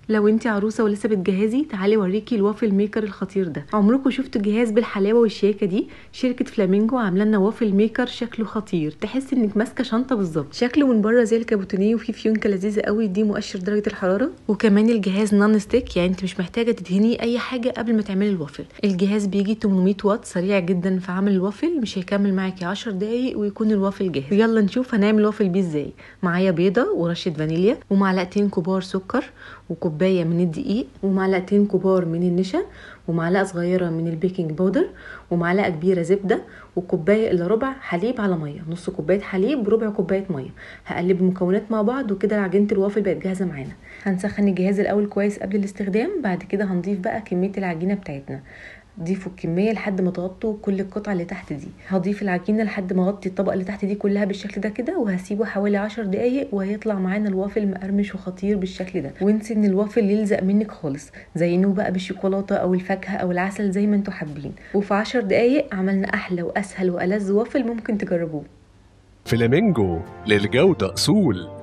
لو انت عروسه ولسه بتجهزي، تعالي اوريكي الوافل ميكر الخطير ده. عمركم شفتوا جهاز بالحلاوه والشياكه دي؟ شركه فلامينجو عامله لنا وافل ميكر شكله خطير، تحس انك ماسكه شنطه بالظبط. شكله من بره زي الكابوتينيه وفيه فيونكه لذيذه قوي دي مؤشر درجه الحراره، وكمان الجهاز نون ستيك، يعني انت مش محتاجه تدهني اي حاجه قبل ما تعملي الوافل. الجهاز بيجي 800 واط، سريع جدا في عمل الوافل، مش هيكمل معاكي 10 دقايق ويكون الوافل جاهز. يلا نشوف هنعمل وافل بيه ازاي. معايا بيضه ورشه فانيليا ومعلقتين كبار سكر وكوبايه من الدقيق ومعلقتين كبار من النشا ومعلقه صغيره من البيكنج باودر ومعلقه كبيره زبده وكوبايه الا ربع حليب على ميه، نص كوبايه حليب بربع كوبايه ميه. هقلب المكونات مع بعض وكده عجينه الوافل بقت جاهزه معانا. هنسخن الجهاز الاول كويس قبل الاستخدام، بعد كده هنضيف بقى كميه العجينه بتاعتنا. ضيفوا الكميه لحد ما تغطوا كل القطعه اللي تحت دي. هضيف العجينه لحد ما اغطي الطبقه اللي تحت دي كلها بالشكل ده كده، وهسيبه حوالي 10 دقايق وهيطلع معانا الوافل مقرمش وخطير بالشكل ده. وانسي ان الوافل يلزق منك خالص، زينوه بقى بالشوكولاته او الفاكهه او العسل زي ما انتوا حابين. وفي 10 دقايق عملنا احلى واسهل والذ وافل ممكن تجربوه. فلامينجو، للجودة أصول.